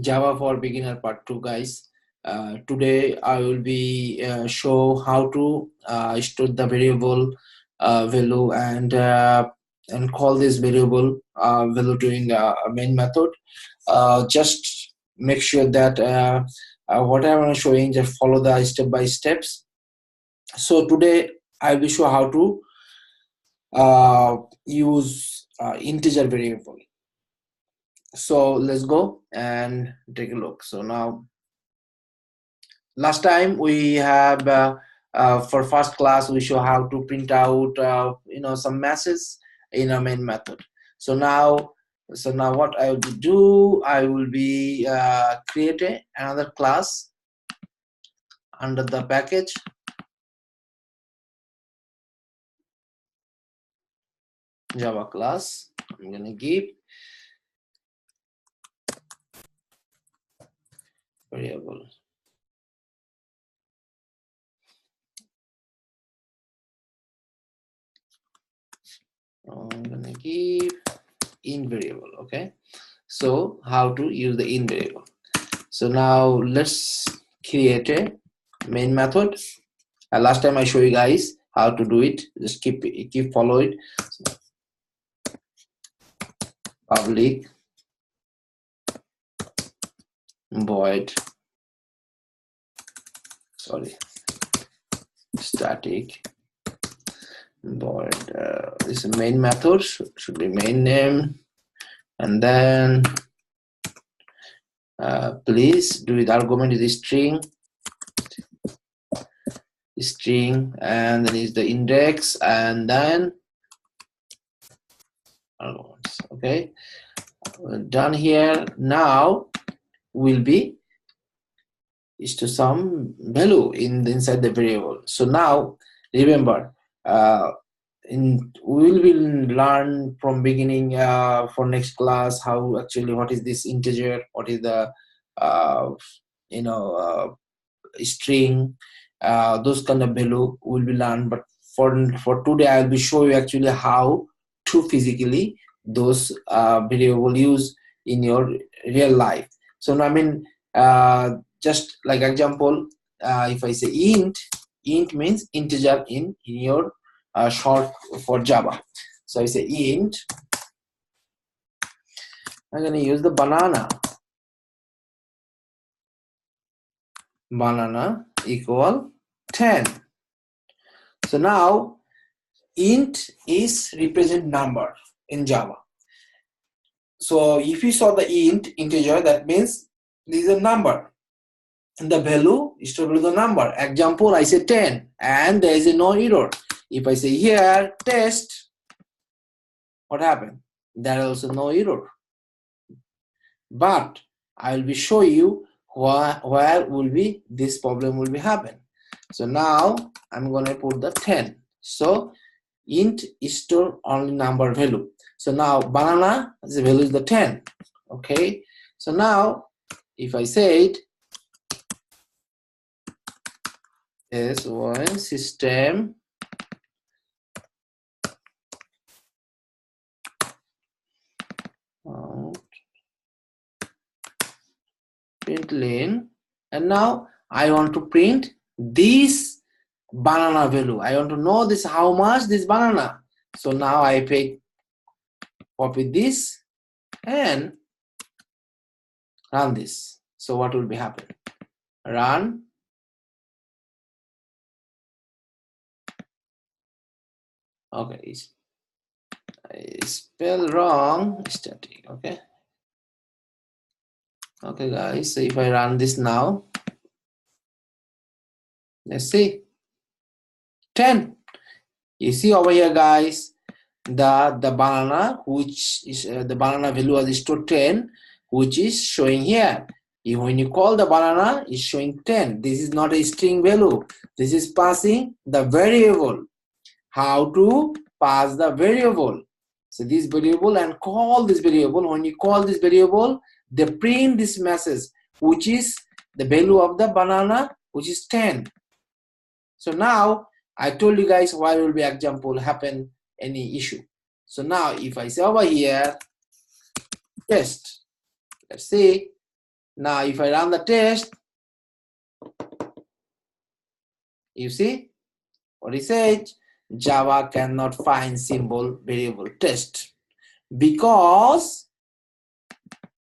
Java for Beginner Part 2, guys. Today I will be show how to store the variable value and call this variable value during a main method. Just make sure that what I'm showing, just follow the step by steps. So today I will show how to use integer variable. So let's go and take a look. So now, last time we have for first class we show how to print out some messages in a main method. So now what I will do, I will be create another class under the package. Java class. I'm gonna give variable. I'm gonna give in variable. Okay, so how to use the in variable. So now let's create a main method. Last time I show you guys how to do it. Just keep follow it. So, public void, sorry, static void. This is main method, should be main name, and then please do it. Argument is string, and then is the index, and then arguments. Okay, done here. Now will be is to some value inside the variable. So now remember, we will learn from beginning for next class how actually what is this integer, what is the string, those kind of value will be learned. But for today I'll be showing you actually how to physically those variable use in your real life. So now just like example, if I say int means integer in your short for Java. So I say int, I'm going to use the banana equal 10. So now int is represent number in Java. So if you saw the int integer, that means this is a number. And the value is to the number. Example, I say 10 and there is no error. If I say here test, what happened? There is also no error. But I will be show you where will be this problem will be happen. So now I'm gonna put the 10. So int is store only number value. So now banana, the value is the 10. Okay. So now if I say it is one system println, and now I want to print this banana value. I want to know this how much this banana. So now I copy this and run this. So what will be happen? Run. Okay, I spell wrong. Static. Okay. Okay, guys. So if I run this now, let's see. 10. You see over here, guys, the banana, which is the banana value is stored 10, which is showing here. When you call the banana, is showing 10. This is not a string value. This is passing the variable. How to pass the variable? So this variable and call this variable. When you call this variable, they print this message, which is the value of the banana, which is 10. So now I told you guys why will be example happen any issue. So now if I say over here test, let's see, Now if I run the test, you see what he said? Java cannot find symbol variable test because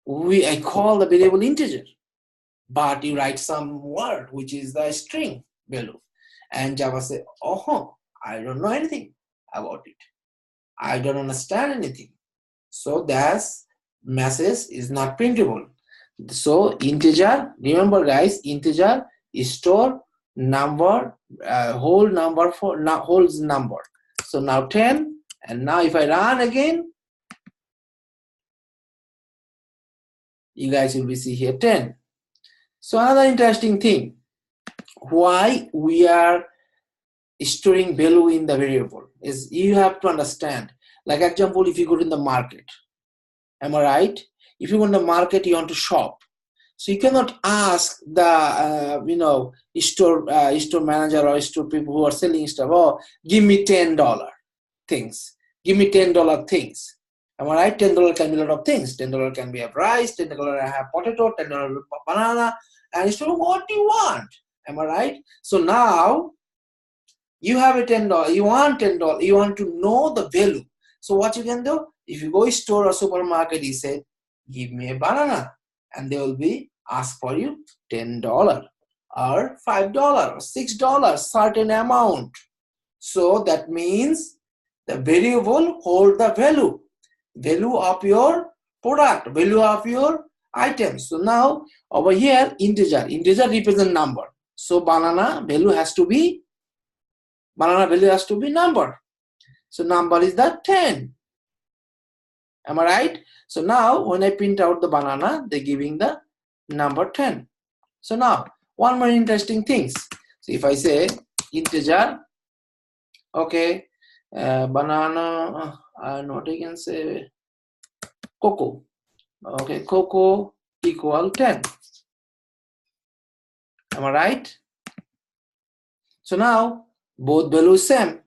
I call the variable integer, but you write some word which is the string value, and Java say, oh, I don't know anything about it. I don't understand anything. So that message is not printable. So integer, remember guys, integer store number, whole number for whole number. So now 10, and now if I run again, you guys will be see here 10. So another interesting thing, why we are storing value in the variable is you have to understand. Like example, if you go to the market, am I right? If you go to the market, you want to shop. So you cannot ask the store manager or store people who are selling stuff, oh, give me $10 things. Give me $10 things. Am I right? $10 can be a lot of things. $10 can be a rice, $10 have potato, $10 banana, and store what do you want? Am I right? So now you have a $10, you want $10, you want to know the value. So what you can do, if you go store or supermarket, you say, give me a banana, and they will be ask for you $10 or $5 or $6, certain amount. So that means the variable hold the value of your product, value of your item. So now over here, integer represent number. So banana value has to be number. So number is the 10. Am I right? So now when I print out the banana, they're giving the number 10. So now one more interesting things. So if I say integer, okay, banana, what I can say, cocoa. Okay, cocoa equal 10. Am I right? So now both values same.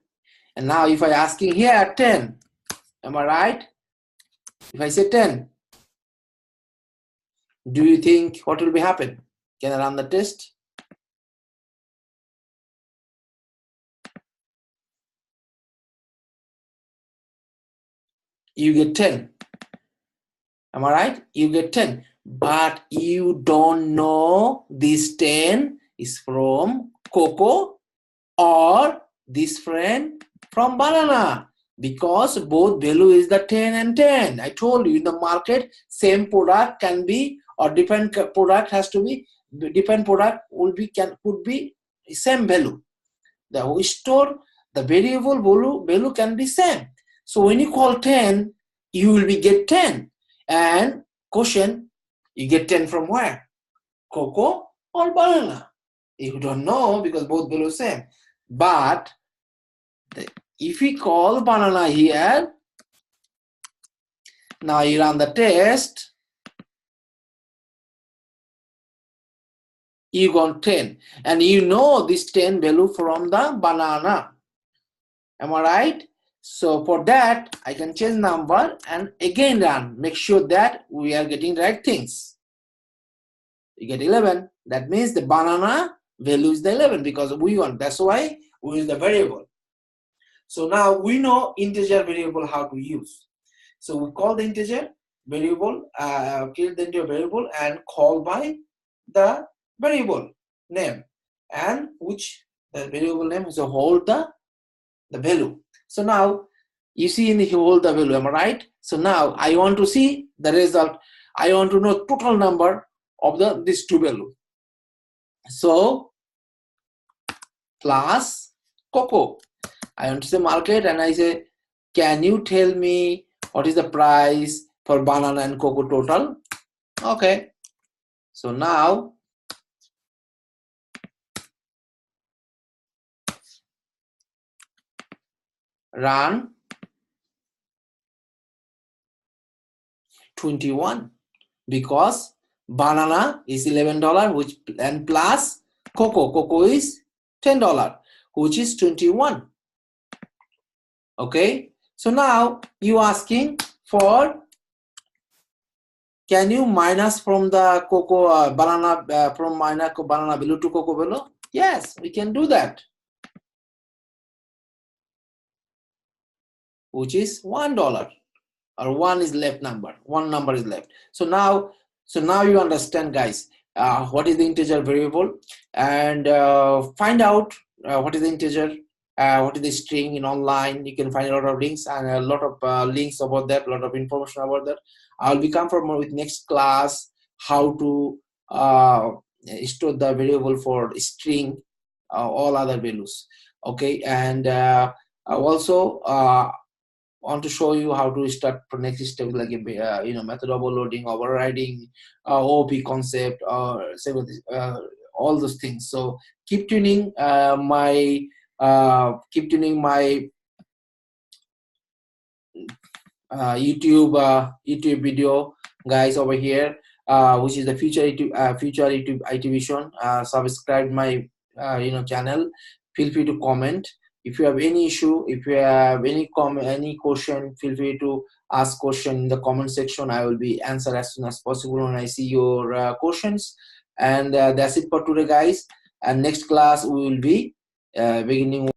And now if I asking here 10, am I right? If I say 10, do you think what will be happen? Can I run the test? You get 10. Am I right? You get 10. But you don't know this 10 is from cocoa or this friend from banana, because both value is the 10 and 10. I told you in the market, same product can be, or different product has to be, different product could be same value. The store, the variable value can be same. So when you call 10, you will be get 10. And question, you get 10 from where? Cocoa or banana? You don't know because both value same. But if we call banana here, now you run the test, you got 10, and you know this 10 value from the banana. Am I right? So for that, I can change number and again run. Make sure that we are getting right things. You get 11. That means the banana value is the 11 because we want. That's why we use the variable. So now we know integer variable how to use. So we call the integer variable, create the integer variable and call by the variable name, and which the variable name is to hold the value. So now you see in the hold the value, am I right? So now I want to see the result. I want to know total number of these two value. So plus cocoa. I want to say market and I say, can you tell me what is the price for banana and cocoa total? Okay. So now run 21 because banana is $11, which and plus cocoa is $10, which is 21. Okay, so now you asking for, can you minus from the cocoa banana from banana below to cocoa below? Yes, we can do that, which is $1, or one is left number. One number is left. So now you understand, guys, what is the integer variable, and find out what is the integer, what is the string in online. You can find a lot of links and a lot of links about that, a lot of information about that. I'll be come for more with next class how to store the variable for string, all other values. Okay, and also want to show you how to start for next step, like a method overloading, overriding, OOP concept, or all those things. So keep tuning my YouTube video, guys, over here, which is the future YouTube IT Vision. Subscribe my channel. Feel free to comment. If you have any issue, if you have any comment, any question, feel free to ask question in the comment section. I will be answer as soon as possible when I see your questions. And that's it for today, guys. And next class we will be beginning